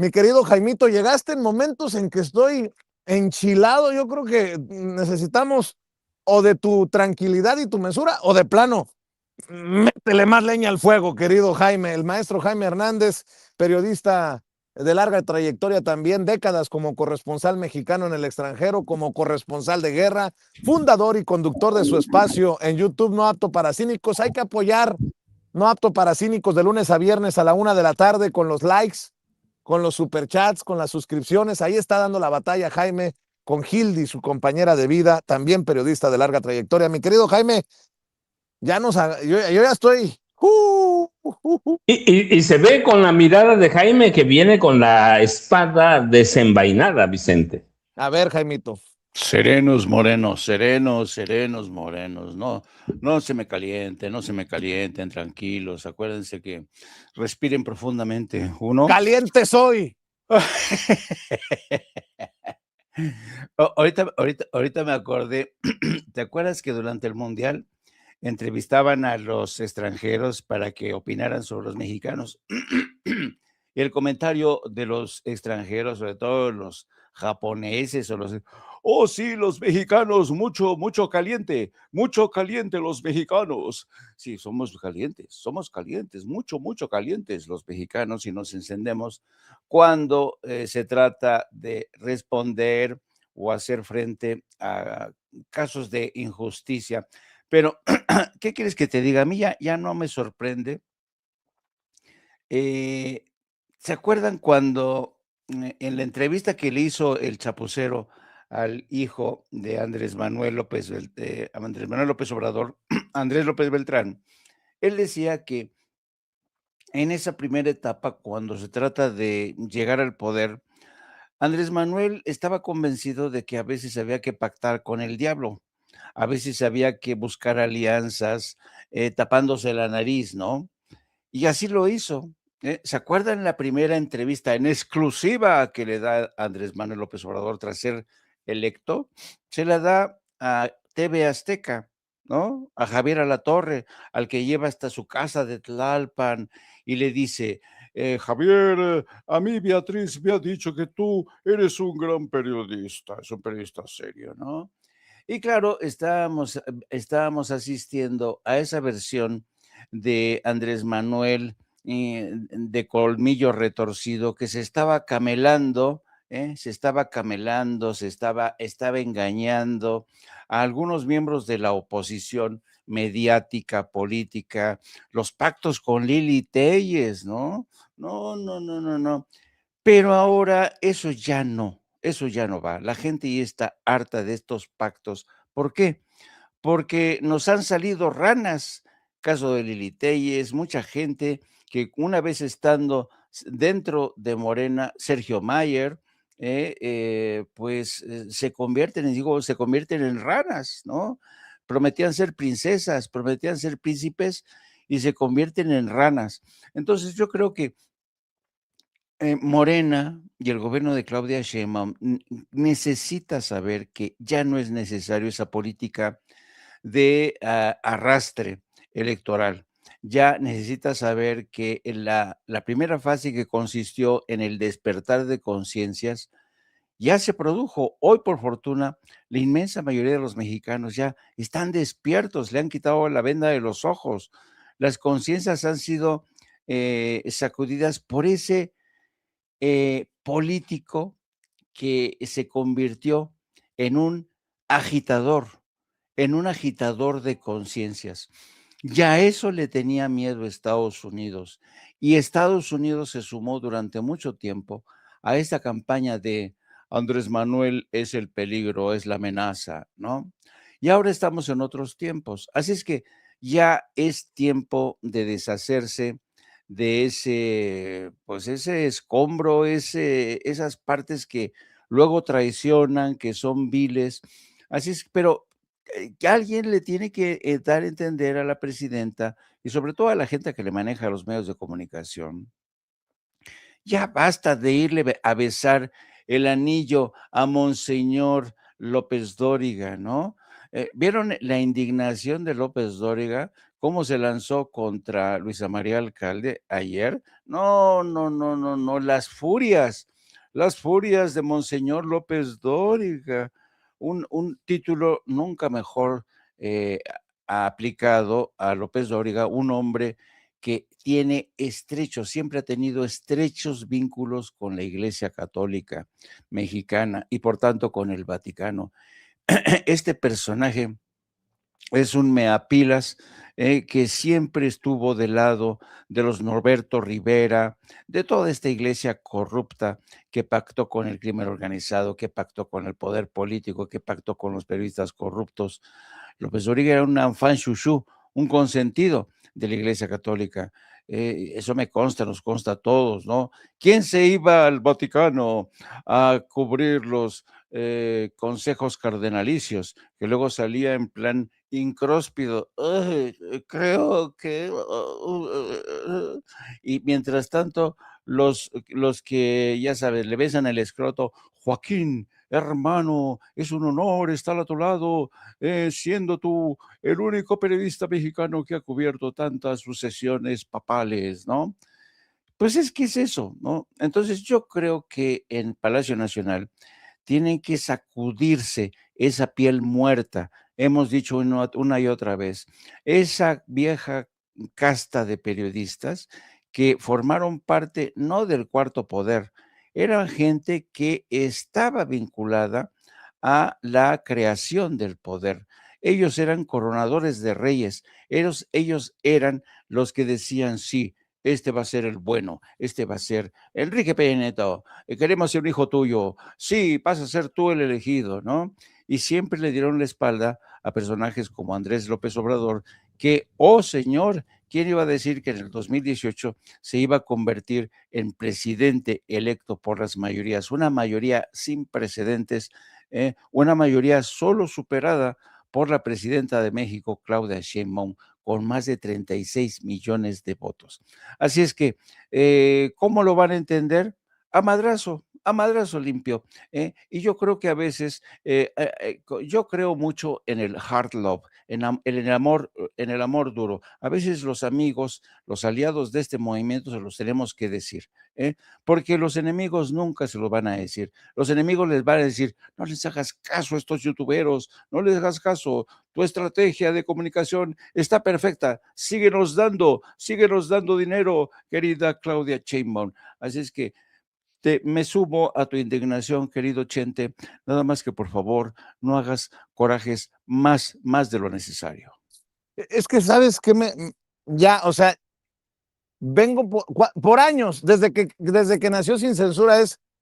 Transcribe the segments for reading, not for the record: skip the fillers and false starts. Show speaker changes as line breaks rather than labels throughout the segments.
Mi querido Jaimito, llegaste en momentos en que estoy enchilado. Yo creo que necesitamos o de tu tranquilidad y tu mesura o de plano. Métele más leña al fuego, querido Jaime. El maestro Jaime Hernández, periodista de larga trayectoria también, décadas como corresponsal mexicano en el extranjero, como corresponsal de guerra, fundador y conductor de su espacio en YouTube No Apto para Cínicos. Hay que apoyar No Apto para Cínicos de lunes a viernes a la 1 de la tarde con los likes, con los superchats, con las suscripciones. Ahí está dando la batalla Jaime con Hildy, su compañera de vida, también periodista de larga trayectoria. Mi querido Jaime, yo ya estoy.
Y se ve con la mirada de Jaime que viene con la espada desenvainada, Vicente.
A ver, Jaimito.
Serenos, morenos, serenos, serenos, morenos. No, no se me calienten, tranquilos. Acuérdense que respiren profundamente. Uno.
Caliente soy.
Ahorita me acordé. ¿Te acuerdas que durante el Mundial entrevistaban a los extranjeros para que opinaran sobre los mexicanos? Y el comentario de los extranjeros, sobre todo los japoneses o los... Oh, sí, los mexicanos, mucho caliente los mexicanos. Sí, somos calientes, mucho calientes los mexicanos y nos encendemos cuando se trata de responder o hacer frente a casos de injusticia. Pero, ¿qué quieres que te diga? A mí ya no me sorprende. ¿Se acuerdan cuando en la entrevista que le hizo el Chapucero al hijo de Andrés Manuel López Obrador, Andrés López Beltrán? Él decía que en esa primera etapa, cuando se trata de llegar al poder, Andrés Manuel estaba convencido de que a veces había que pactar con el diablo, a veces había que buscar alianzas tapándose la nariz, ¿no? Y así lo hizo. ¿Se acuerdan la primera entrevista en exclusiva que le da Andrés Manuel López Obrador tras ser electo? Se la da a TV Azteca, ¿no? A Javier Alatorre, al que lleva hasta su casa de Tlalpan y le dice, Javier, a mí Beatriz me ha dicho que tú eres un gran periodista, es un periodista serio, ¿no? Y claro, estábamos asistiendo a esa versión de Andrés Manuel de colmillo retorcido que se estaba camelando, estaba engañando a algunos miembros de la oposición mediática, política, los pactos con Lili Téllez, ¿no? No. Pero ahora eso ya no va. La gente ya está harta de estos pactos. ¿Por qué? Porque nos han salido ranas. Caso de Lili Téllez, mucha gente que una vez estando dentro de Morena, Sergio Mayer, se convierten en ranas, ¿no? Prometían ser princesas, prometían ser príncipes y se convierten en ranas. Entonces yo creo que Morena y el gobierno de Claudia Sheinbaum necesita saber que ya no es necesario esa política de arrastre electoral. Ya necesita saber que en la primera fase, que consistió en el despertar de conciencias, ya se produjo. Hoy, por fortuna, la inmensa mayoría de los mexicanos ya están despiertos, le han quitado la venda de los ojos. Las conciencias han sido sacudidas por ese político que se convirtió en un agitador, de conciencias. Ya eso le tenía miedo a Estados Unidos, y Estados Unidos se sumó durante mucho tiempo a esta campaña de Andrés Manuel es el peligro, es la amenaza, ¿no? Y ahora estamos en otros tiempos. Así es que ya es tiempo de deshacerse de ese escombro, esas partes que luego traicionan, que son viles. Así es, pero que alguien le tiene que dar a entender a la presidenta y sobre todo a la gente que le maneja los medios de comunicación. Ya basta de irle a besar el anillo a Monseñor López Dóriga, ¿no? ¿Vieron la indignación de López Dóriga cómo se lanzó contra Luisa María Alcalde ayer. No, las furias de Monseñor López Dóriga, un título nunca mejor aplicado a López Dóriga, un hombre que siempre ha tenido estrechos vínculos con la Iglesia Católica Mexicana y por tanto con el Vaticano. Este personaje es un meapilas que siempre estuvo del lado de los Norberto Rivera, de toda esta iglesia corrupta que pactó con el crimen organizado, que pactó con el poder político, que pactó con los periodistas corruptos. López Dóriga era un enfant chouchou, un consentido de la Iglesia Católica. Eso me consta, nos consta a todos, ¿no? ¿Quién se iba al Vaticano a cubrir los consejos cardenalicios, que luego salía en plan incróspido? Creo que... y mientras tanto, los que, ya sabes, le besan el escroto: Joaquín, hermano, es un honor estar a tu lado, siendo tú el único periodista mexicano que ha cubierto tantas sucesiones papales, ¿no? Pues es que es eso, ¿no? Entonces yo creo que en Palacio Nacional tienen que sacudirse esa piel muerta. Hemos dicho una y otra vez, esa vieja casta de periodistas que formaron parte no del cuarto poder, eran gente que estaba vinculada a la creación del poder. Ellos eran coronadores de reyes, ellos eran los que decían: sí, este va a ser el bueno, este va a ser Enrique Peña Nieto, queremos ser un hijo tuyo, sí, vas a ser tú el elegido, ¿no? Y siempre le dieron la espalda a personajes como Andrés López Obrador, que, oh señor, ¿quién iba a decir que en el 2018 se iba a convertir en presidente electo por las mayorías? Una mayoría sin precedentes, una mayoría solo superada por la presidenta de México, Claudia Sheinbaum, con más de 36 millones de votos. Así es que, ¿cómo lo van a entender? A madrazo limpio. Y yo creo que a veces, yo creo mucho en el hard love, en el amor duro. A veces los amigos, los aliados de este movimiento se los tenemos que decir, porque los enemigos nunca se lo van a decir. Los enemigos les van a decir: no les hagas caso a estos youtuberos, no les hagas caso, tu estrategia de comunicación está perfecta, síguenos dando dinero, querida Claudia Sheinbaum. Así es que me sumo a tu indignación, querido Chente, nada más que por favor no hagas corajes más de lo necesario.
Es que sabes que ya, o sea, vengo por años, desde que nació Sin Censura,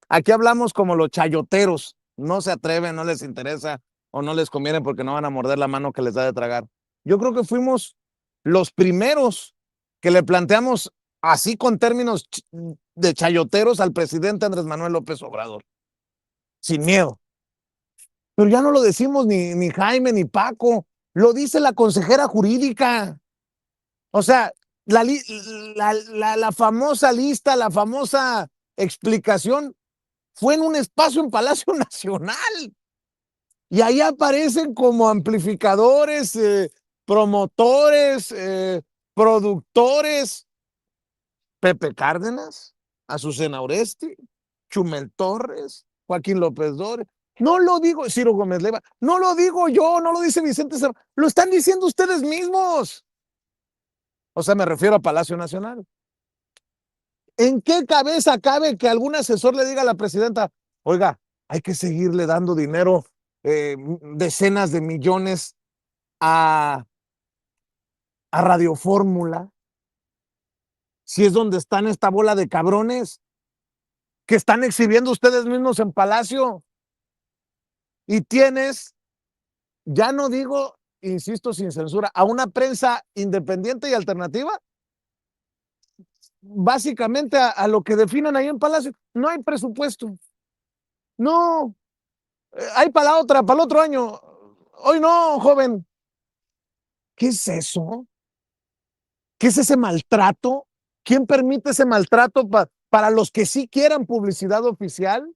aquí hablamos como los chayoteros, no se atreven, no les interesa o no les conviene porque no van a morder la mano que les da de tragar. Yo creo que fuimos los primeros que le planteamos así con términos de chayoteros al presidente Andrés Manuel López Obrador, sin miedo. Pero ya no lo decimos ni Jaime ni Paco, lo dice la consejera jurídica. O sea, la famosa lista, la famosa explicación fue en un espacio en Palacio Nacional. Y ahí aparecen como amplificadores, promotores, productores, Pepe Cárdenas, Azucena Oresti, Chumel Torres, Joaquín López Dóriga. No lo digo Ciro Gómez Leiva, no lo digo yo, no lo dice Vicente Serrano, lo están diciendo ustedes mismos. O sea, me refiero a Palacio Nacional. ¿En qué cabeza cabe que algún asesor le diga a la presidenta: oiga, hay que seguirle dando dinero, decenas de millones a Radio Fórmula, si es donde están esta bola de cabrones que están exhibiendo ustedes mismos en Palacio? Y tienes, ya no digo, insisto, sin censura, a una prensa independiente y alternativa, básicamente a lo que definan ahí en Palacio. No hay presupuesto. No, hay para la otra, para el otro año. Hoy no, joven. ¿Qué es eso? ¿Qué es ese maltrato? ¿Quién permite ese maltrato para los que sí quieran publicidad oficial?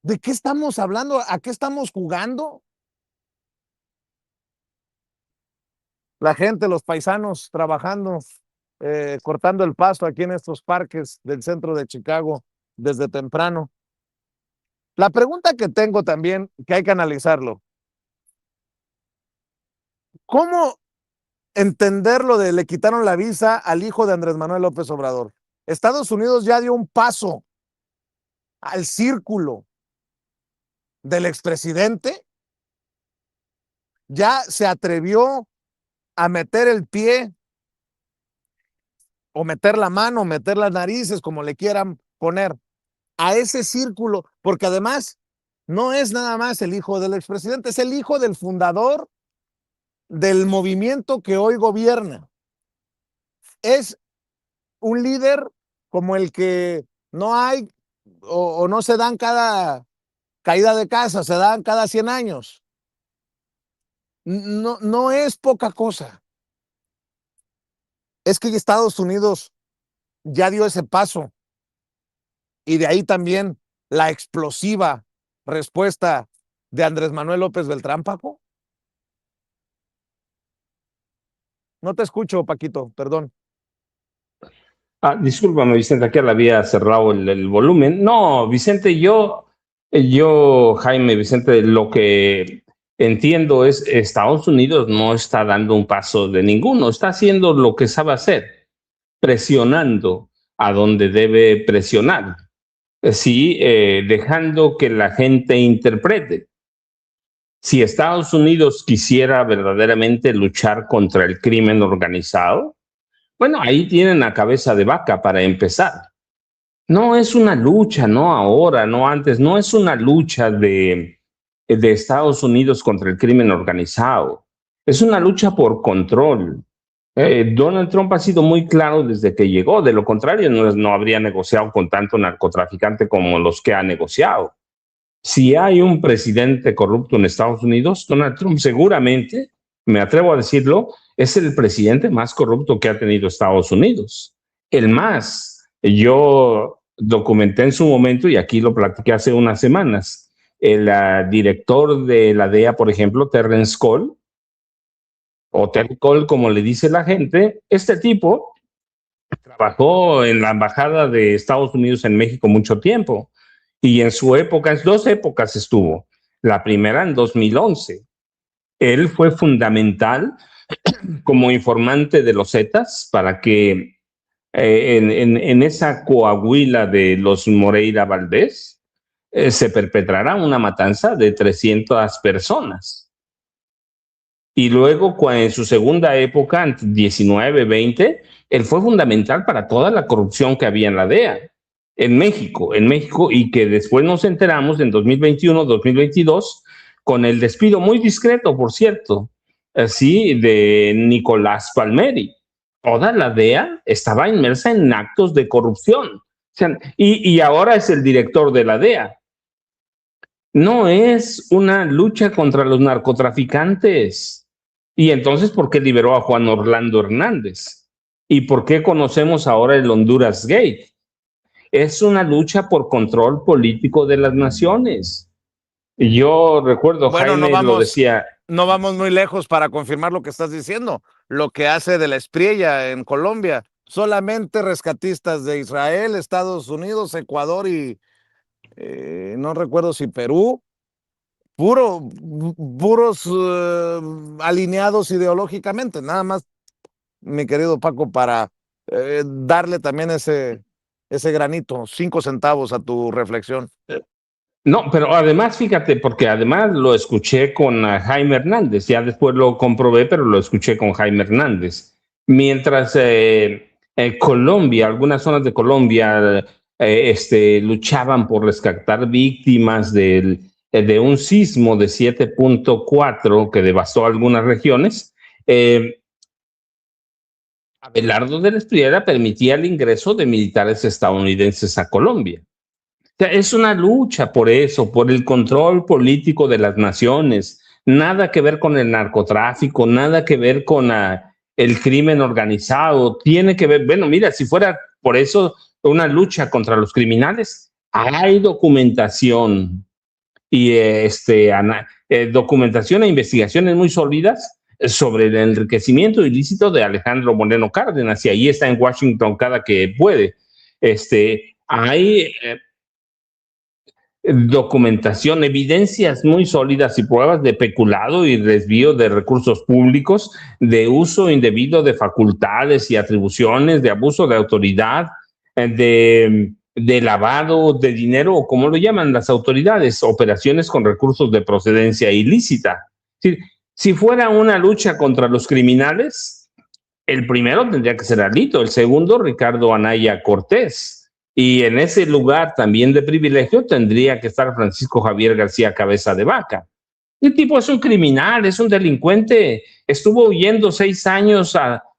¿De qué estamos hablando? ¿A qué estamos jugando? la gente, los paisanos trabajando, cortando el pasto aquí en estos parques del centro de Chicago desde temprano. La pregunta que tengo también, que hay que analizarlo, ¿cómo entenderlo de le quitaron la visa al hijo de Andrés Manuel López Obrador? Estados Unidos ya dio un paso al círculo del expresidente, ya se atrevió a meter el pie o meter la mano, meter las narices, como le quieran poner, a ese círculo, porque además no es nada más el hijo del expresidente, es el hijo del fundador del movimiento que hoy gobierna. Es un líder como el que no hay o no se dan cada caída de casa, se dan cada 100 años. No es poca cosa. Es que Estados Unidos ya dio ese paso y de ahí también la explosiva respuesta de Andrés Manuel López Beltrán, Paco. No te escucho, Paquito, perdón.
Discúlpame, Vicente, aquí le había cerrado el volumen. No, Vicente, Jaime, Vicente, lo que entiendo es Estados Unidos no está dando un paso de ninguno, está haciendo lo que sabe hacer, presionando a donde debe presionar, sí, dejando que la gente interprete. Si Estados Unidos quisiera verdaderamente luchar contra el crimen organizado, bueno, ahí tienen a cabeza de vaca para empezar. No es una lucha, no ahora, no antes, no es una lucha de Estados Unidos contra el crimen organizado. Es una lucha por control. Donald Trump ha sido muy claro desde que llegó. De lo contrario, no habría negociado con tanto narcotraficante como los que ha negociado. Si hay un presidente corrupto en Estados Unidos, Donald Trump seguramente, me atrevo a decirlo, es el presidente más corrupto que ha tenido Estados Unidos. El más. Yo documenté en su momento, y aquí lo platiqué hace unas semanas, el director de la DEA, por ejemplo, Terrence Cole, o Terry Cole, como le dice la gente, este tipo trabajó en la embajada de Estados Unidos en México mucho tiempo, y en su época, en 2 épocas estuvo. La primera en 2011. Él fue fundamental como informante de los Zetas para que en esa Coahuila de los Moreira Valdés se perpetrara una matanza de 300 personas. Y luego, en su segunda época, 19, 20, él fue fundamental para toda la corrupción que había en la DEA, en México, y que después nos enteramos en 2021, 2022, con el despido muy discreto, por cierto, sí, de Nicolás Palmeri. Toda la DEA estaba inmersa en actos de corrupción. O sea, y ahora es el director de la DEA. No es una lucha contra los narcotraficantes. Y entonces, ¿por qué liberó a Juan Orlando Hernández? ¿Y por qué conocemos ahora el Honduras Gate? Es una lucha por control político de las naciones. Yo recuerdo, bueno, Jaime lo decía.
No vamos muy lejos para confirmar lo que estás diciendo. Lo que hace de la Espriella en Colombia. Solamente rescatistas de Israel, Estados Unidos, Ecuador y no recuerdo si Perú. Puros alineados ideológicamente. Nada más, mi querido Paco, para darle también ese granito, 5 centavos a tu reflexión.
No, pero además, fíjate, porque además lo escuché con Jaime Hernández, ya después lo comprobé, pero lo escuché con Jaime Hernández. Mientras Colombia, algunas zonas de Colombia luchaban por rescatar víctimas de un sismo de 7.4 que devastó algunas regiones, Abelardo de la Espriella permitía el ingreso de militares estadounidenses a Colombia. O sea, es una lucha por eso, por el control político de las naciones. Nada que ver con el narcotráfico, nada que ver con el crimen organizado. Tiene que ver, bueno, mira, si fuera por eso una lucha contra los criminales, hay documentación y documentación e investigaciones muy sólidas sobre el enriquecimiento ilícito de Alejandro Moreno Cárdenas, y ahí está en Washington cada que puede. Hay documentación, evidencias muy sólidas y pruebas de peculado y desvío de recursos públicos, de uso indebido de facultades y atribuciones, de abuso de autoridad, de lavado de dinero, o como lo llaman las autoridades, operaciones con recursos de procedencia ilícita. Si fuera una lucha contra los criminales, el primero tendría que ser Alito, el segundo Ricardo Anaya Cortés. Y en ese lugar también de privilegio tendría que estar Francisco Javier García Cabeza de Vaca. El tipo es un criminal, es un delincuente, estuvo huyendo 6 años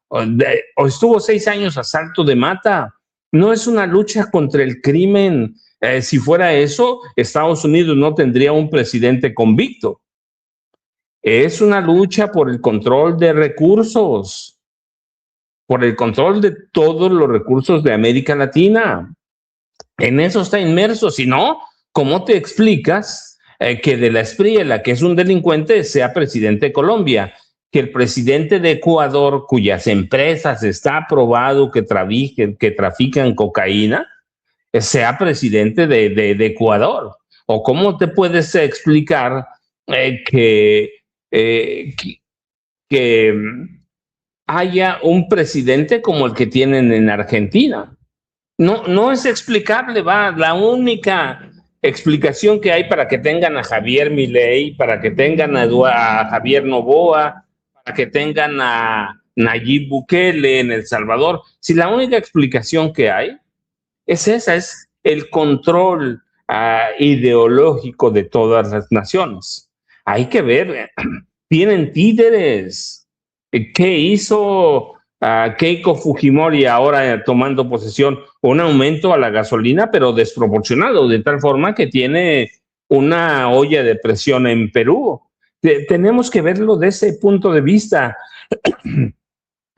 o estuvo 6 años a Salto de Mata. No es una lucha contra el crimen. Si fuera eso, Estados Unidos no tendría un presidente convicto. Es una lucha por el control de recursos, por el control de todos los recursos de América Latina. En eso está inmerso. Si no, ¿cómo te explicas que de la Espriella, que es un delincuente, sea presidente de Colombia? Que el presidente de Ecuador, cuyas empresas está probado que trafican cocaína, sea presidente de Ecuador. ¿O cómo te puedes explicar que haya un presidente como el que tienen en Argentina? No es explicable, la única explicación que hay para que tengan a Javier Milei, para que tengan a Javier Noboa, para que tengan a Nayib Bukele en El Salvador, si la única explicación que hay es esa, es el control ideológico de todas las naciones. Hay que ver, tienen títeres. ¿Qué hizo Keiko Fujimori ahora tomando posesión? Un aumento a la gasolina, pero desproporcionado, de tal forma que tiene una olla de presión en Perú. Tenemos que verlo de ese punto de vista.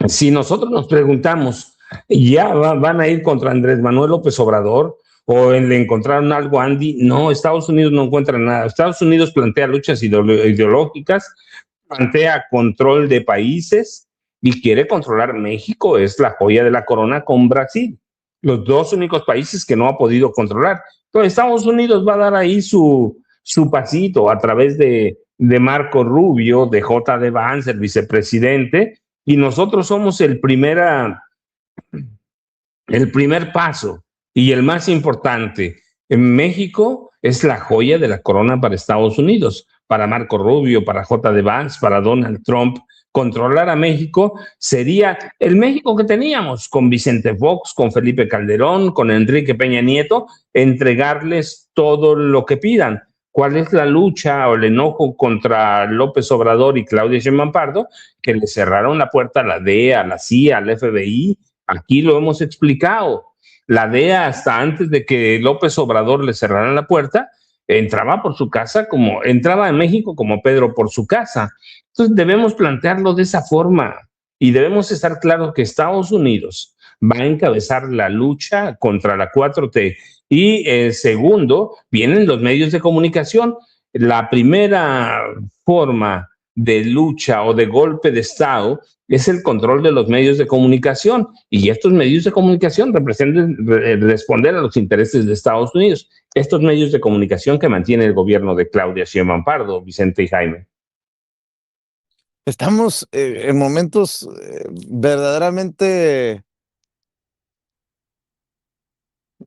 Si nosotros nos preguntamos, ¿ya van a ir contra Andrés Manuel López Obrador? ¿O le encontraron algo a Andy? No, Estados Unidos no encuentra nada. Estados Unidos plantea luchas ideológicas, plantea control de países y quiere controlar México. Es la joya de la corona con Brasil. Los dos únicos países que no ha podido controlar. Entonces Estados Unidos va a dar ahí su pasito a través de Marco Rubio, de J.D. Vance, el vicepresidente, y nosotros somos el primer paso y el más importante. En México es la joya de la corona para Estados Unidos, para Marco Rubio, para J.D. Vance, para Donald Trump. Controlar a México sería el México que teníamos con Vicente Fox, con Felipe Calderón, con Enrique Peña Nieto, entregarles todo lo que pidan. ¿Cuál es la lucha o el enojo contra López Obrador y Claudia Sheinbaum Pardo? Que le cerraron la puerta a la DEA, a la CIA, al FBI. Aquí lo hemos explicado. La DEA, hasta antes de que López Obrador le cerrara la puerta, entraba por su casa entraba en México como Pedro por su casa. Entonces debemos plantearlo de esa forma y debemos estar claros que Estados Unidos va a encabezar la lucha contra la 4T. Y segundo, vienen los medios de comunicación. La primera forma de lucha o de golpe de Estado es el control de los medios de comunicación, y estos medios de comunicación representan responder a los intereses de Estados Unidos. Estos medios de comunicación que mantiene el gobierno de Claudia Sheinbaum Pardo, Vicente y Jaime.
Estamos en momentos verdaderamente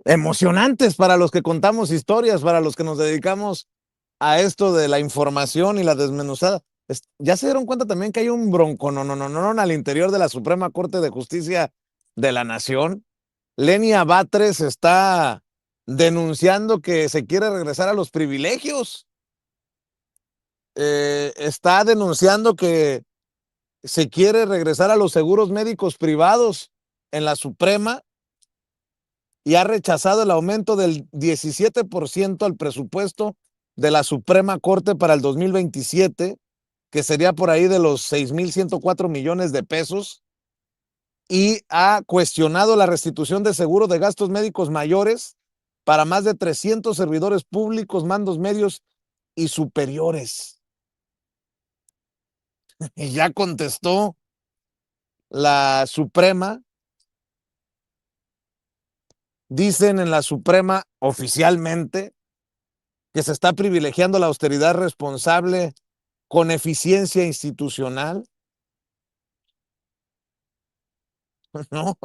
emocionantes para los que contamos historias, para los que nos dedicamos a esto de la información y la desmenuzada. ¿Ya se dieron cuenta también que hay un bronconononón al interior de la Suprema Corte de Justicia de la Nación? Lenia Batres está denunciando que se quiere regresar a los privilegios. Está denunciando que se quiere regresar a los seguros médicos privados en la Suprema, y ha rechazado el aumento del 17% al presupuesto de la Suprema Corte para el 2027, que sería por ahí de los 6,104 millones de pesos, y ha cuestionado la restitución de seguro de gastos médicos mayores para más de 300 servidores públicos, mandos medios y superiores. Y ya contestó la Suprema. Dicen en la Suprema oficialmente que se está privilegiando la austeridad responsable con eficiencia institucional. No,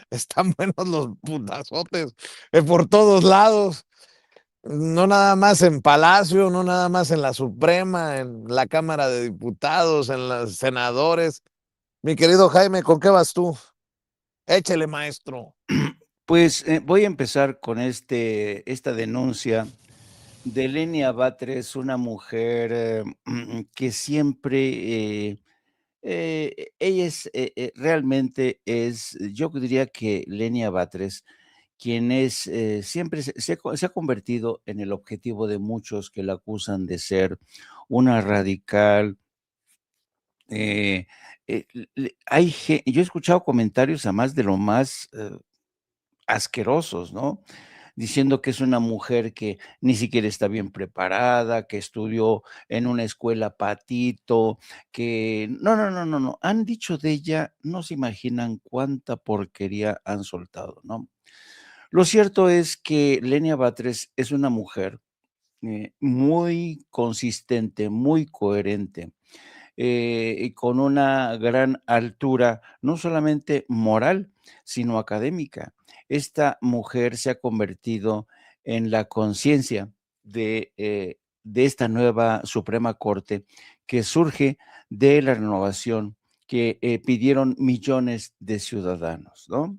están buenos los putazotes por todos lados. No nada más en Palacio, no nada más en la Suprema, en la Cámara de Diputados, en los senadores. Mi querido Jaime, ¿con qué vas tú? Échele, maestro.
Pues voy a empezar con esta denuncia de Lenia Batres, una mujer que siempre, ella es, realmente es, yo diría que Lenia Batres, quien es, siempre se ha convertido en el objetivo de muchos que la acusan de ser una radical. eh, yo he escuchado comentarios además de lo más asquerosos, ¿no? Diciendo que es una mujer que ni siquiera está bien preparada, que estudió en una escuela patito, que no, no, no, no, no. Han dicho de ella, no se imaginan cuánta porquería han soltado, ¿no? Lo cierto es que Lenia Batres es una mujer muy consistente, muy coherente, y con una gran altura, no solamente moral, sino académica. Esta mujer se ha convertido en la conciencia de esta nueva Suprema Corte que surge de la renovación que pidieron millones de ciudadanos, ¿no?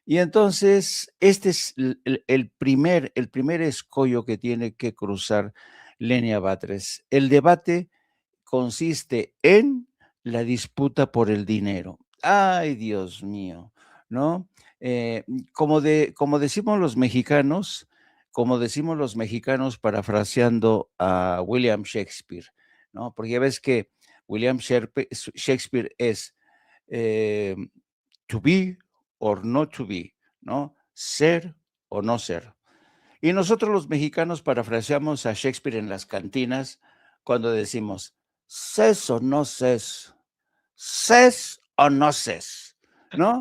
Y entonces, este es el primer escollo que tiene que cruzar Lenia Batres. El debate consiste en la disputa por el dinero. Ay, Dios mío, ¿no? Como decimos los mexicanos parafraseando a William Shakespeare, ¿no? Porque ya ves que Shakespeare es eh, to be or not to be, ¿no? Ser o no ser. Y nosotros los mexicanos parafraseamos a Shakespeare en las cantinas cuando decimos, ¿ses o no ses? ¿Ses o no ses? ¿No?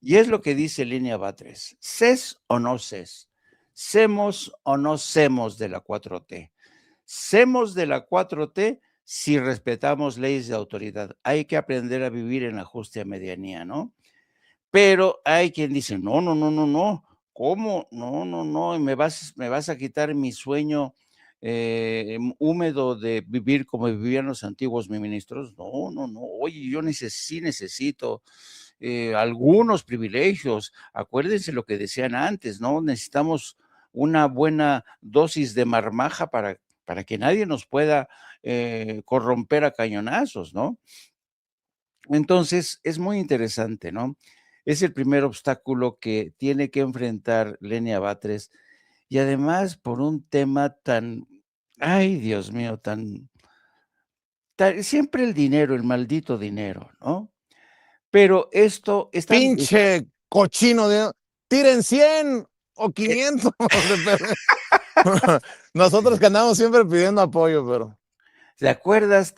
Y es lo que dice Línea Batres, ¿ses o no ses? ¿Semos o no semos de la 4T? Semos de la 4T si respetamos leyes de autoridad. Hay que aprender a vivir en ajuste a medianía, ¿no? Pero hay quien dice, no, no, no, no, no, ¿cómo? No, no, no, me vas a quitar mi sueño húmedo de vivir como vivían los antiguos ministros. No, no, no, oye, yo sí necesito algunos privilegios. Acuérdense lo que decían antes, ¿no? Necesitamos una buena dosis de marmaja para que nadie nos pueda corromper a cañonazos, ¿no? Entonces, es muy interesante, ¿no? Es el primer obstáculo que tiene que enfrentar Lenia Batres y además por un tema tan, ay, Dios mío, siempre el dinero, el maldito dinero, ¿no? Pero esto
Pinche cochino de... Tiren 100 o 500. Nosotros que andamos siempre pidiendo apoyo, pero...
¿Te acuerdas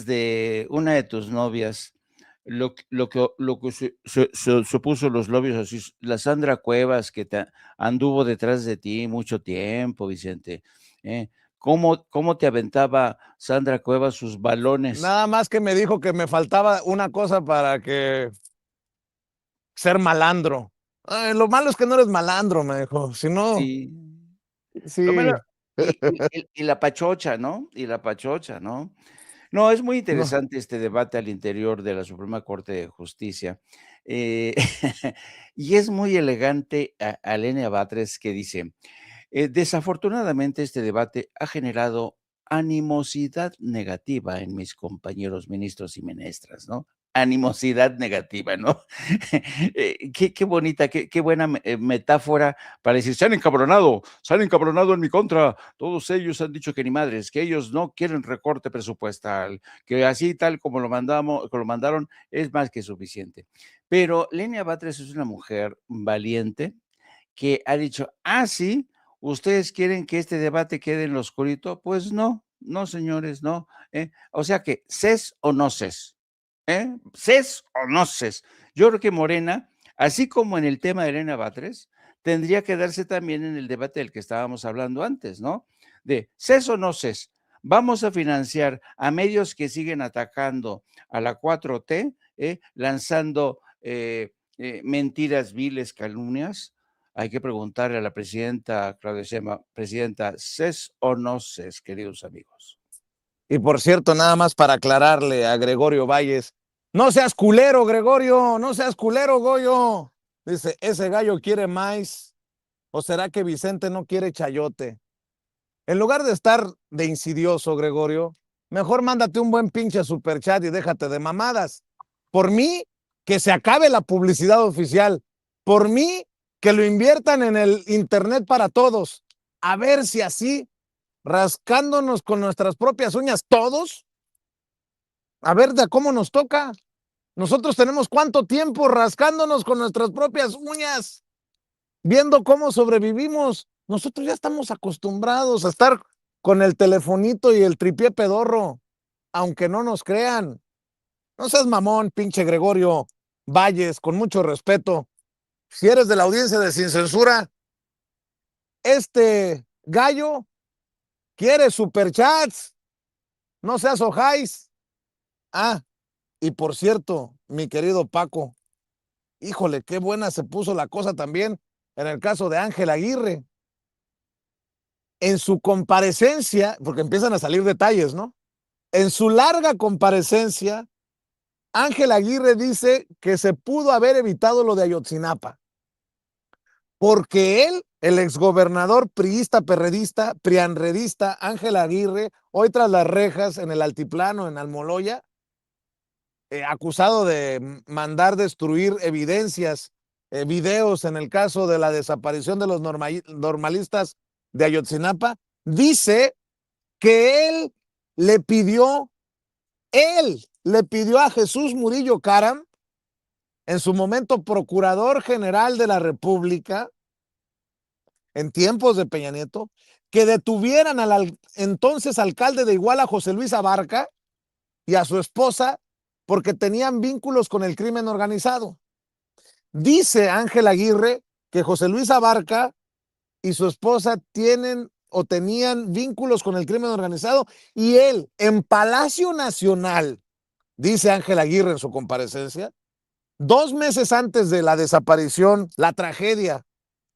de una de tus novias? Lo que se puso los labios así, la Sandra Cuevas que anduvo detrás de ti mucho tiempo, Vicente. ¿eh? ¿Cómo te aventaba Sandra Cuevas sus balones?
Nada más que me dijo que me faltaba una cosa para que ser malandro. Ay, lo malo es que no eres malandro, me dijo. Si no,
Sí. Lo
sí.
malo, y la pachocha, ¿no? Y la pachocha, ¿no? No, es muy
No.
interesante este debate al interior de la Suprema Corte de Justicia. eh, y es muy elegante a Lenia Batres que dice, desafortunadamente este debate ha generado animosidad negativa en mis compañeros ministros y ministras, ¿no? Animosidad negativa, ¿no? Qué bonita, qué buena metáfora para decir, se han encabronado en mi contra, todos ellos han dicho que ni madres, que ellos no quieren recorte presupuestal, que así tal como lo mandaron es más que suficiente. Pero Lenia Batres es una mujer valiente que ha dicho, sí, ¿ustedes quieren que este debate quede en lo oscurito? Pues no, No, señores, no. O sea que, ¿ces o no ces? ¿Ces o no ces? Yo creo que Morena, así como en el tema de Elena Batres, tendría que darse también en el debate del que estábamos hablando antes, ¿no? De ¿ces o no ces? Vamos a financiar a medios que siguen atacando a la 4T, lanzando mentiras, viles, calumnias. Hay que preguntarle a la presidenta Claudia Sheinbaum, presidenta, ¿ces o no ces, queridos amigos?
Y por cierto, nada más para aclararle a Gregorio Valles, no seas culero, Gregorio, no seas culero, Goyo. Dice, ese gallo quiere maíz, ¿o será que Vicente no quiere chayote? En lugar de estar de insidioso, Gregorio, mejor mándate un buen pinche superchat y déjate de mamadas. Por mí, que se acabe la publicidad oficial. Por mí, que lo inviertan en el internet para todos. A ver si así, rascándonos con nuestras propias uñas, todos, a ver de cómo nos toca. Nosotros tenemos cuánto tiempo rascándonos con nuestras propias uñas, viendo cómo sobrevivimos. Nosotros ya estamos acostumbrados a estar con el telefonito y el tripié pedorro, aunque no nos crean. No seas mamón, pinche Gregorio Valles, con mucho respeto. Si eres de la audiencia de Sin Censura, este gallo quiere superchats. No seas ojáis. Ah, y por cierto, mi querido Paco, híjole, qué buena se puso la cosa también en el caso de Ángel Aguirre. En su comparecencia, porque empiezan a salir detalles, ¿no? En su larga comparecencia, Ángel Aguirre dice que se pudo haber evitado lo de Ayotzinapa, porque él, el exgobernador priista, perredista, prianredista, Ángel Aguirre, hoy tras las rejas en el altiplano, en Almoloya, acusado de mandar destruir evidencias, videos en el caso de la desaparición de los normalistas de Ayotzinapa, dice que él le pidió a Jesús Murillo Caram, en su momento procurador general de la República, en tiempos de Peña Nieto, que detuvieran al entonces alcalde de Iguala, José Luis Abarca, y a su esposa, porque tenían vínculos con el crimen organizado. Dice Ángel Aguirre que José Luis Abarca y su esposa tienen o tenían vínculos con el crimen organizado, y él en Palacio Nacional, dice Ángel Aguirre en su comparecencia, 2 meses antes de la desaparición, la tragedia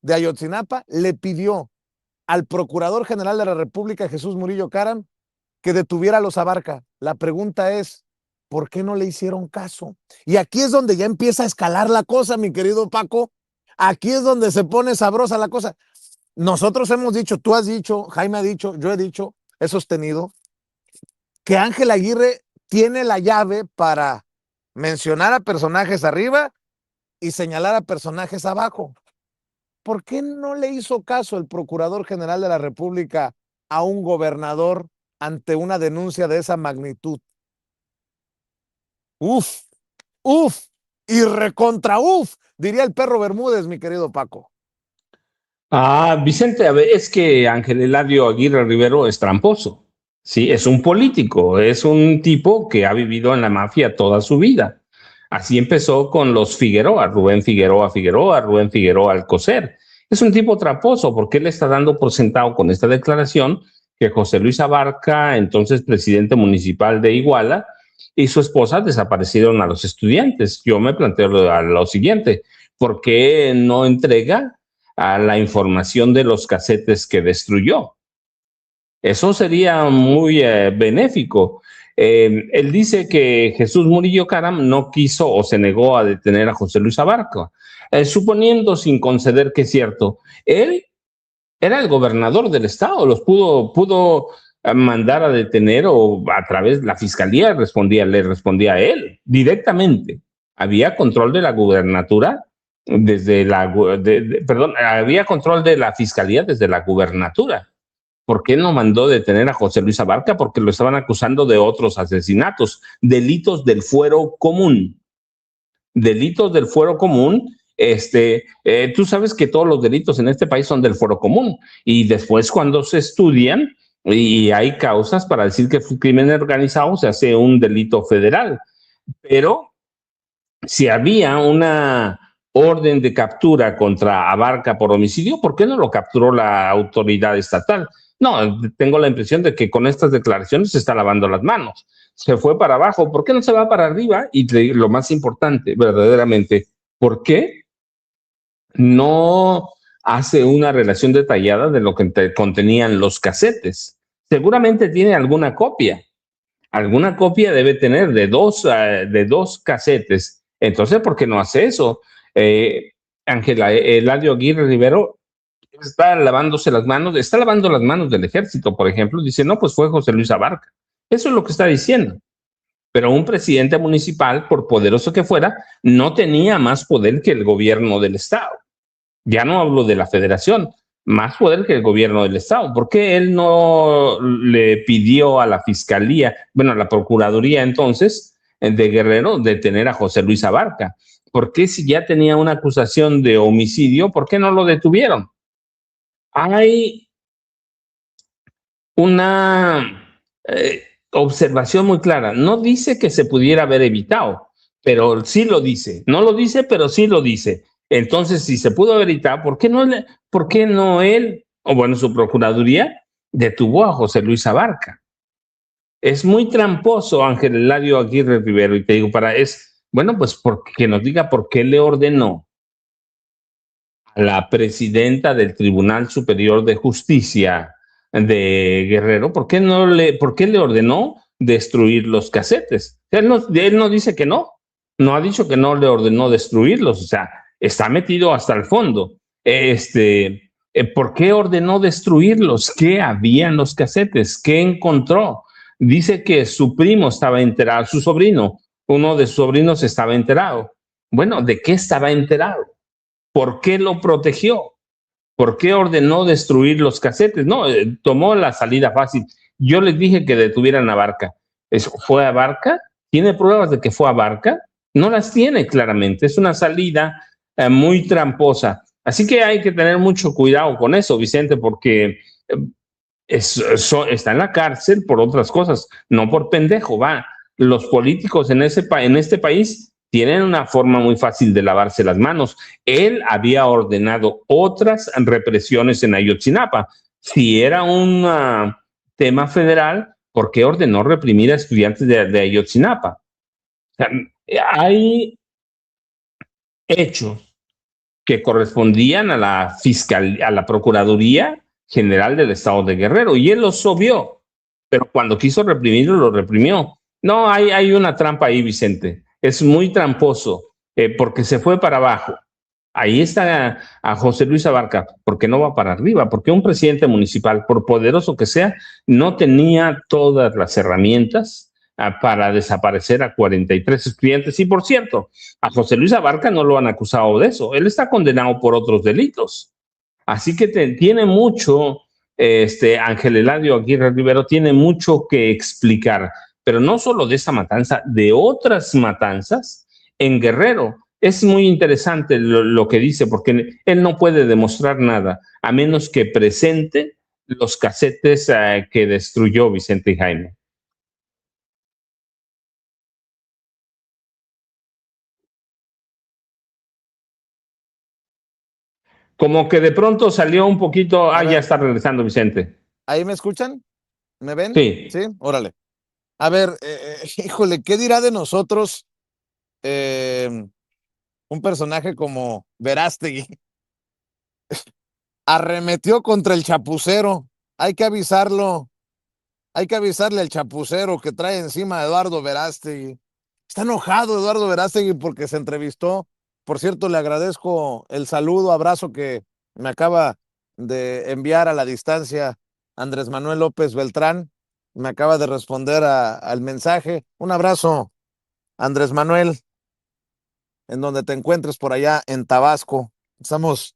de Ayotzinapa, le pidió al Procurador General de la República, Jesús Murillo Caram, que detuviera a los Abarca. La pregunta es, ¿por qué no le hicieron caso? Y aquí es donde ya empieza a escalar la cosa, mi querido Paco. Aquí es donde se pone sabrosa la cosa. Nosotros hemos dicho, tú has dicho, Jaime ha dicho, yo he dicho, he sostenido, que Ángel Aguirre tiene la llave para mencionar a personajes arriba y señalar a personajes abajo. ¿Por qué no le hizo caso el Procurador General de la República a un gobernador ante una denuncia de esa magnitud? Uf, y recontra diría el perro Bermúdez, mi querido Paco.
Vicente, a ver, es que Ángel Eladio Aguirre Rivero es tramposo. Sí, es un político, es un tipo que ha vivido en la mafia toda su vida. Así empezó con los Figueroa, Rubén Figueroa Alcocer. Es un tipo tramposo porque él está dando por sentado con esta declaración que José Luis Abarca, entonces presidente municipal de Iguala, y su esposa desaparecieron a los estudiantes. Yo me planteo lo siguiente, ¿por qué no entrega a la información de los casetes que destruyó? Eso sería muy benéfico. Él dice que Jesús Murillo Caram no quiso o se negó a detener a José Luis Abarca, suponiendo sin conceder que es cierto. Él era el gobernador del estado, los pudo mandar a detener, o a través de la fiscalía le respondía a él directamente. Había control de la gubernatura había control de la fiscalía desde la gubernatura. ¿Por qué no mandó detener a José Luis Abarca? Porque lo estaban acusando de otros asesinatos, delitos del fuero común. Delitos del fuero común. Tú sabes que todos los delitos en este país son del fuero común, y después cuando se estudian Y hay causas para decir que fue crimen organizado, se hace un delito federal. Pero si había una orden de captura contra Abarca por homicidio, ¿por qué no lo capturó la autoridad estatal? No, tengo la impresión de que con estas declaraciones se está lavando las manos. Se fue para abajo, ¿por qué no se va para arriba? Y lo más importante, verdaderamente, ¿por qué no hace una relación detallada de lo que contenían los casetes? Seguramente tiene alguna copia debe tener de dos casetes. Entonces, ¿por qué no hace eso? Ángela, Eladio Aguirre Rivero está lavándose las manos, está lavando las manos del ejército, por ejemplo. Dice, no, pues fue José Luis Abarca. Eso es lo que está diciendo. Pero un presidente municipal, por poderoso que fuera, no tenía más poder que el gobierno del estado. Ya no hablo de la federación, más poder que el gobierno del estado. ¿Por qué él no le pidió a la fiscalía, bueno, a la procuraduría entonces de Guerrero, detener a José Luis Abarca? ¿Por qué si ya tenía una acusación de homicidio, por qué no lo detuvieron? Hay una observación muy clara. No dice que se pudiera haber evitado, pero sí lo dice. No lo dice, pero sí lo dice. Entonces, si se pudo haber evitado, por qué no él, o bueno, su procuraduría, detuvo a José Luis Abarca? Es muy tramposo Ángel Eladio Aguirre Rivero, y te digo, bueno, pues que nos diga por qué le ordenó a la presidenta del Tribunal Superior de Justicia de Guerrero, ¿por qué le ordenó destruir los casetes? Él no dice que no ha dicho que no le ordenó destruirlos, o sea, está metido hasta el fondo. ¿Por qué ordenó destruirlos? ¿Qué había en los casetes? ¿Qué encontró? Dice que su primo estaba enterado, su sobrino, uno de sus sobrinos estaba enterado. Bueno, ¿de qué estaba enterado? ¿Por qué lo protegió? ¿Por qué ordenó destruir los casetes? No, tomó la salida fácil. Yo les dije que detuvieran a Abarca. ¿Fue a Abarca? ¿Tiene pruebas de que fue a Abarca? No las tiene claramente. Es una salida muy tramposa. Así que hay que tener mucho cuidado con eso, Vicente, porque está en la cárcel por otras cosas, no por pendejo. Los políticos en este país tienen una forma muy fácil de lavarse las manos. Él había ordenado otras represiones en Ayotzinapa. Si era un tema federal, ¿por qué ordenó reprimir a estudiantes de Ayotzinapa? O sea, hay hechos que correspondían a la Procuraduría General del Estado de Guerrero, y él los obvió, pero cuando quiso reprimirlo, lo reprimió. No, hay una trampa ahí, Vicente. Es muy tramposo, porque se fue para abajo. Ahí está a José Luis Abarca, porque no va para arriba, porque un presidente municipal, por poderoso que sea, no tenía todas las herramientas para desaparecer a 43 estudiantes. Y por cierto, a José Luis Abarca no lo han acusado de eso. Él está condenado por otros delitos. Así que tiene mucho, Ángel Eladio Aguirre Rivero tiene mucho que explicar, pero no solo de esta matanza, de otras matanzas en Guerrero. Es muy interesante lo que dice, porque él no puede demostrar nada, a menos que presente los casetes que destruyó Vicente y Jaime. Como que de pronto salió un poquito. Ya está regresando Vicente.
¿Ahí me escuchan? ¿Me ven?
Sí.
Sí, órale. A ver, híjole, ¿qué dirá de nosotros un personaje como Verástegui? Arremetió contra el chapucero. Hay que avisarlo. Hay que avisarle al chapucero que trae encima a Eduardo Verástegui. Está enojado Eduardo Verástegui porque se entrevistó. Por cierto, le agradezco el saludo, abrazo que me acaba de enviar a la distancia Andrés Manuel López Beltrán. Me acaba de responder al mensaje. Un abrazo, Andrés Manuel, en donde te encuentres por allá en Tabasco. Estamos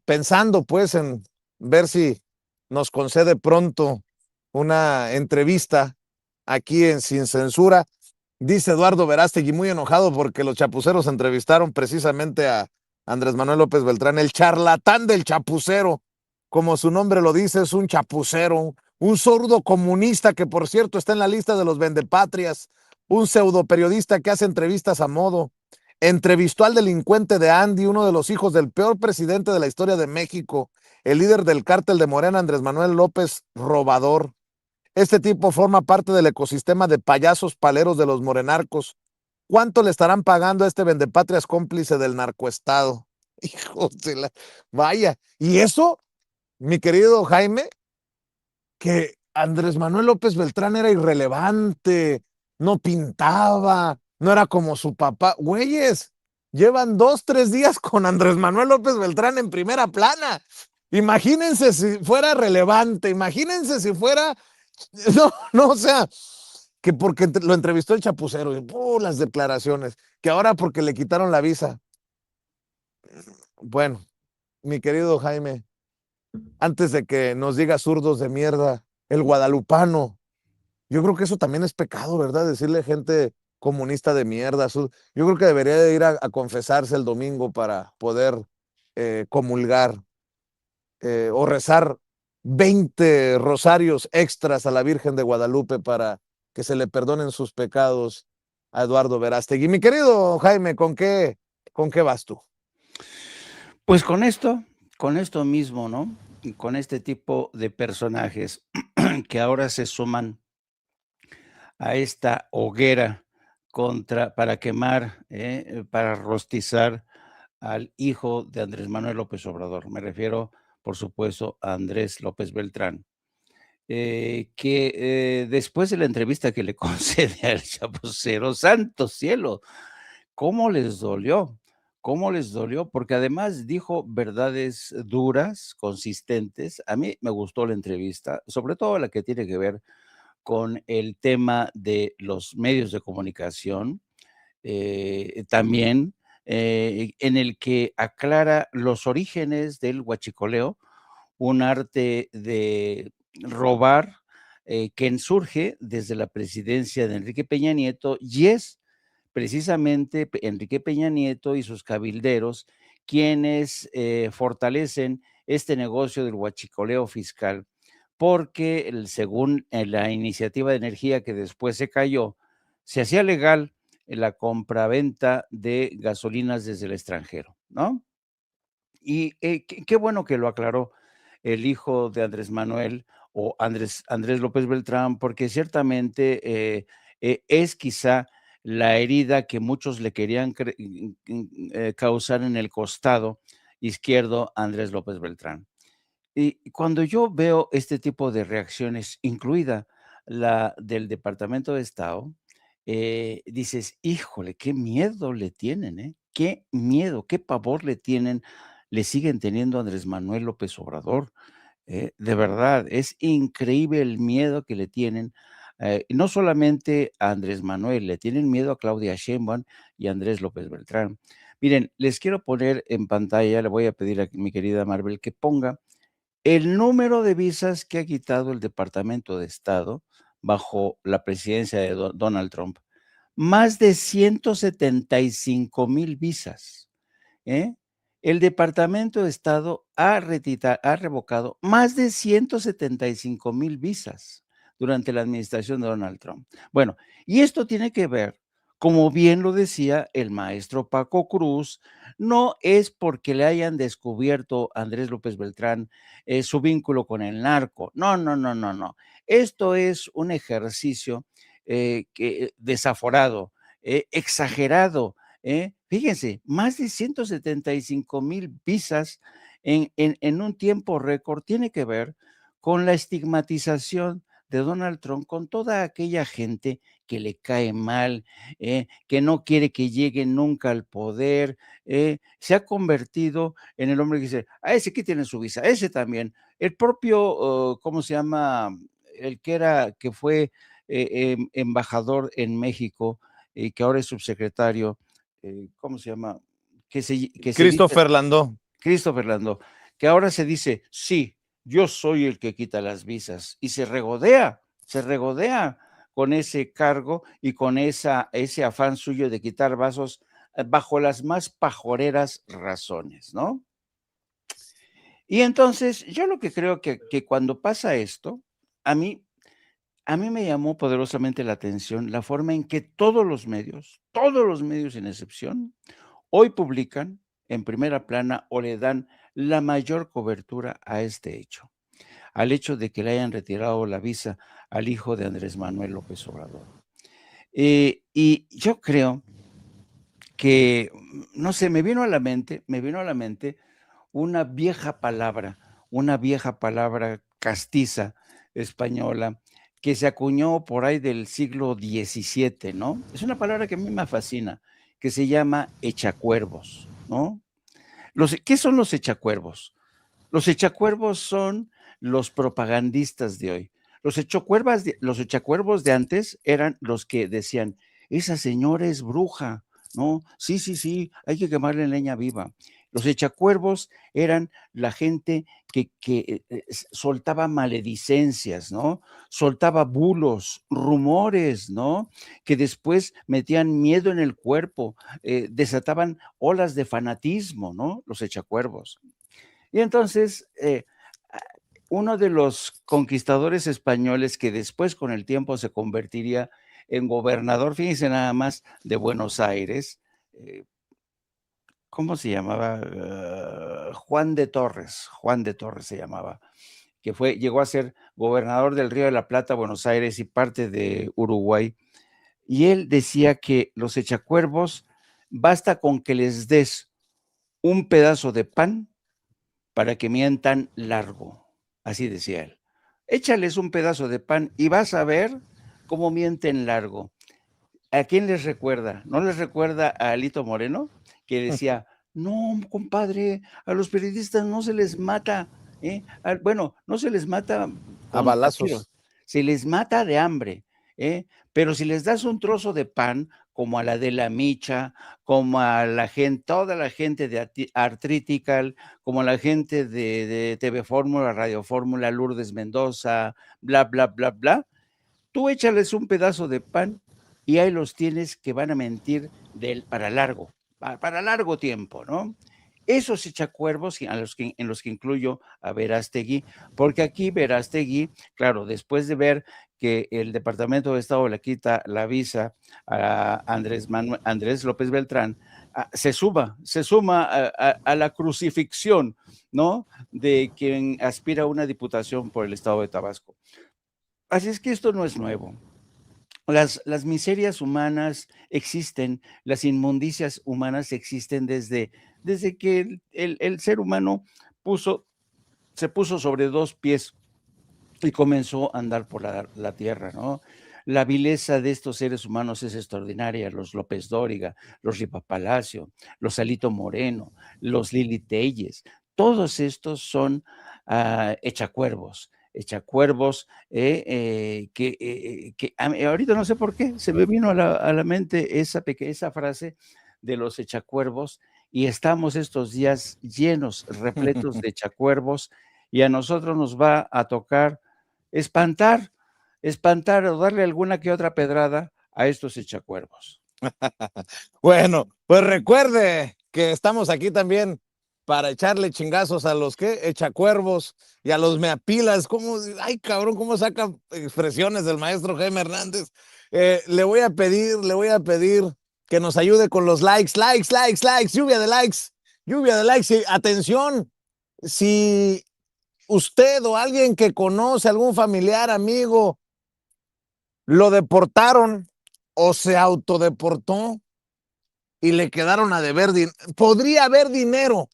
pensando pues en ver si nos concede pronto una entrevista aquí en Sin Censura. Dice Eduardo Verástegui muy enojado porque los chapuceros entrevistaron precisamente a Andrés Manuel López Beltrán, el charlatán del chapucero. como su nombre lo dice, es un chapucero, un zurdo comunista que, por cierto, está en la lista de los vendepatrias, un pseudo periodista que hace entrevistas a modo. Entrevistó al delincuente de Andy, uno de los hijos del peor presidente de la historia de México, el líder del cártel de Morena, Andrés Manuel López Robador. Este tipo forma parte del ecosistema de payasos paleros de los morenarcos. ¿Cuánto le estarán pagando a este vendepatrias cómplice del narcoestado? Hijos de la... Vaya, y eso, mi querido Jaime, que Andrés Manuel López Beltrán era irrelevante, no pintaba, no era como su papá. Güeyes, llevan 2, 3 días con Andrés Manuel López Beltrán en primera plana. Imagínense si fuera relevante, imagínense si fuera, no, o sea, que porque lo entrevistó el chapucero, y, las declaraciones, que ahora porque le quitaron la visa. Bueno, mi querido Jaime, antes de que nos diga zurdos de mierda, el guadalupano, yo creo que eso también es pecado, ¿verdad? Decirle gente comunista de mierda. Yo creo que debería de ir a confesarse el domingo para poder comulgar o rezar 20 rosarios extras a la Virgen de Guadalupe para que se le perdonen sus pecados a Eduardo Verástegui. Mi querido Jaime, ¿con qué vas tú?
Pues con esto mismo, ¿no? Y con este tipo de personajes que ahora se suman a esta hoguera para quemar, para rostizar al hijo de Andrés Manuel López Obrador. Me refiero, por supuesto, a Andrés López Beltrán, que después de la entrevista que le concede al chapucero, santo cielo, ¿cómo les dolió? ¿Cómo les dolió? Porque además dijo verdades duras, consistentes. A mí me gustó la entrevista, sobre todo la que tiene que ver con el tema de los medios de comunicación, también en el que aclara los orígenes del huachicoleo, un arte de robar que surge desde la presidencia de Enrique Peña Nieto y es precisamente Enrique Peña Nieto y sus cabilderos quienes fortalecen este negocio del huachicoleo fiscal, porque según la iniciativa de energía que después se cayó, se hacía legal la compraventa de gasolinas desde el extranjero, ¿no? Y qué bueno que lo aclaró el hijo de Andrés Manuel o Andrés López Beltrán, porque ciertamente es quizá la herida que muchos le querían causar en el costado izquierdo a Andrés López Beltrán. Y cuando yo veo este tipo de reacciones, incluida la del Departamento de Estado, dices, híjole, qué miedo le tienen, ¿eh? Qué miedo, qué pavor le siguen teniendo a Andrés Manuel López Obrador. De verdad, es increíble el miedo que le tienen, no solamente a Andrés Manuel, le tienen miedo a Claudia Sheinbaum y a Andrés López Beltrán. Miren, les quiero poner en pantalla, le voy a pedir a mi querida Marvel que ponga el número de visas que ha quitado el Departamento de Estado bajo la presidencia de Donald Trump. Más de 175,000 visas. ¿eh? El Departamento de Estado ha revocado más de 175,000 visas durante la administración de Donald Trump. Bueno, y esto tiene que ver, como bien lo decía el maestro Paco Cruz, no es porque le hayan descubierto a Andrés López Beltrán su vínculo con el narco. No, no, no, no, no. Esto es un ejercicio desaforado, exagerado. Fíjense, más de 175,000 visas en un tiempo récord tiene que ver con la estigmatización de Donald Trump con toda aquella gente que le cae mal, que no quiere que llegue nunca al poder, se ha convertido en el hombre que dice, a ese que tiene su visa, ese también. El propio, ¿cómo se llama? El que fue embajador en México y que ahora es subsecretario, ¿cómo se llama? Que se dice,
Christopher Landó.
Christopher Landó, que ahora se dice, sí, yo soy el que quita las visas, y se regodea con ese cargo y con ese afán suyo de quitar vasos bajo las más pajoreras razones, ¿no? Y entonces, yo lo que creo que cuando pasa esto, a mí me llamó poderosamente la atención la forma en que todos los medios sin excepción, hoy publican en primera plana o le dan la mayor cobertura a este hecho, al hecho de que le hayan retirado la visa al hijo de Andrés Manuel López Obrador. Y yo creo que, no sé, me vino a la mente una vieja palabra castiza española que se acuñó por ahí del siglo XVII, ¿no? Es una palabra que a mí me fascina, que se llama echacuervos, ¿no? ¿Qué son los echacuervos? Los echacuervos son los propagandistas de hoy. Los echacuervos de antes eran los que decían, esa señora es bruja, ¿no? Sí, sí, sí, hay que quemarle leña viva. Los echacuervos eran la gente que soltaba maledicencias, ¿no? Soltaba bulos, rumores, ¿no? Que después metían miedo en el cuerpo, desataban olas de fanatismo, ¿no? Los echacuervos. Y entonces, uno de los conquistadores españoles que después con el tiempo se convertiría en gobernador, fíjense nada más, de Buenos Aires, eh, ¿cómo se llamaba? Juan de Torres se llamaba, que llegó a ser gobernador del Río de la Plata, Buenos Aires y parte de Uruguay. Y él decía que los echacuervos basta con que les des un pedazo de pan para que mientan largo, así decía él. Échales un pedazo de pan y vas a ver cómo mienten largo. ¿A quién les recuerda? ¿No les recuerda a Alito Moreno? Que decía, no, compadre, a los periodistas no se les mata, bueno, no se les mata
A
con tiros,
balazos.
se les mata de hambre, pero si les das un trozo de pan, como a la de la Micha, como a la gente, toda la gente de Artritical, como a la gente de TV Fórmula, Radio Fórmula, Lourdes Mendoza, bla, bla, bla, bla, tú échales un pedazo de pan y ahí los tienes que van a mentir para largo tiempo, ¿no? Esos echacuervos en los que incluyo a Verástegui, porque aquí Verástegui, claro, después de ver que el Departamento de Estado le quita la visa a Andrés López Beltrán, se suma a la crucifixión, ¿no? De quien aspira a una diputación por el Estado de Tabasco. Así es que esto no es nuevo. Las miserias humanas existen, las inmundicias humanas existen desde que el ser humano se puso sobre dos pies y comenzó a andar por la tierra, ¿no? La vileza de estos seres humanos es extraordinaria, los López Dóriga, los Ripa Palacio, los Alito Moreno, los Lili Telles, todos estos son echacuervos, que ahorita no sé por qué, se me vino a la mente esa frase de los echacuervos y estamos estos días llenos, repletos de echacuervos y a nosotros nos va a tocar espantar, espantar o darle alguna que otra pedrada a estos echacuervos.
Bueno, pues recuerde que estamos aquí también para echarle chingazos a los que echacuervos y a los meapilas. ¿Cómo? Ay, cabrón, cómo saca expresiones del maestro Jaime Hernández. Le voy a pedir que nos ayude con los likes, lluvia de likes, lluvia de likes. Y atención, si usted o alguien que conoce, algún familiar, amigo, lo deportaron o se autodeportó y le quedaron a deber, podría haber dinero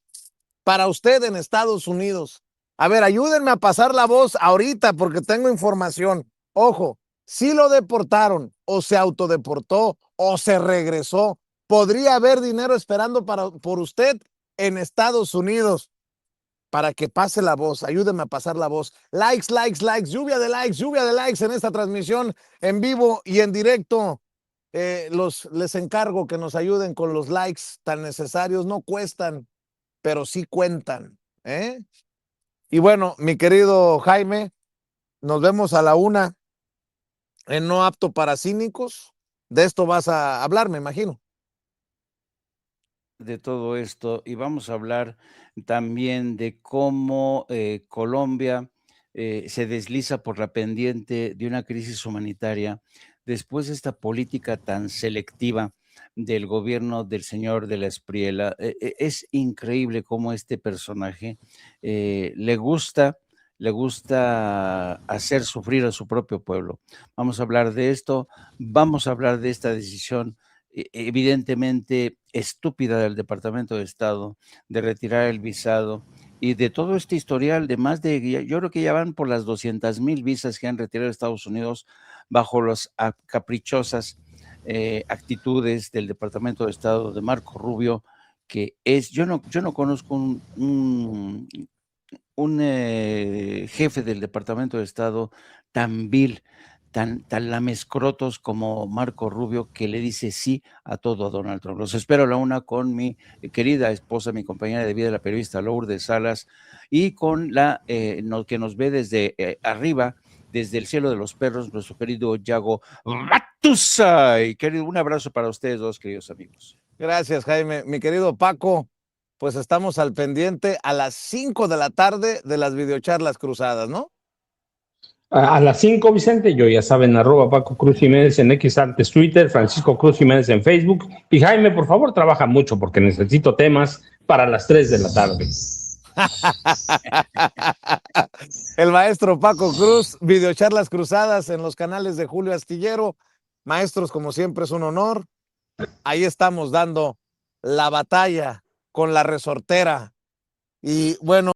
para usted en Estados Unidos. A ver, ayúdenme a pasar la voz ahorita porque tengo información. Ojo, si lo deportaron o se autodeportó o se regresó, podría haber dinero esperando por usted en Estados Unidos. Para que pase la voz, ayúdenme a pasar la voz. Likes, lluvia de likes en esta transmisión en vivo y en directo. Les encargo que nos ayuden con los likes tan necesarios. No cuestan, pero sí cuentan. Y bueno, mi querido Jaime, nos vemos a la 1 en No Apto para Cínicos. De esto vas a hablar, me imagino.
de todo esto y vamos a hablar también de cómo Colombia se desliza por la pendiente de una crisis humanitaria después de esta política tan selectiva del gobierno del señor de la Espriella. Es increíble cómo este personaje le gusta hacer sufrir a su propio pueblo. Vamos a hablar de esto, vamos a hablar de esta decisión evidentemente estúpida del Departamento de Estado de retirar el visado y de todo este historial de más de, yo creo que ya van por las 200,000 visas que han retirado Estados Unidos bajo las caprichosas actitudes del Departamento de Estado de Marco Rubio, que es, yo no conozco un jefe del Departamento de Estado tan vil, tan lamescrotos como Marco Rubio, que le dice sí a todo a Donald Trump. Los espero a la una con mi querida esposa, mi compañera de vida, la periodista Lourdes Salas, y con la que nos ve desde arriba, desde el cielo de los perros, nuestro querido Yago Matusay. Querido, un abrazo para ustedes dos, queridos amigos.
Gracias, Jaime. Mi querido Paco, pues estamos al pendiente a las 5 de la tarde de las videocharlas cruzadas, ¿no?
A las 5, Vicente, yo ya saben, @Paco Cruz Jiménez en X antes Twitter, Francisco Cruz Jiménez en Facebook. Y Jaime, por favor, trabaja mucho porque necesito temas para las 3 de la tarde.
El maestro Paco Cruz, videocharlas cruzadas en los canales de Julio Astillero. Maestros, como siempre, es un honor. Ahí estamos dando la batalla con la resortera. Y bueno.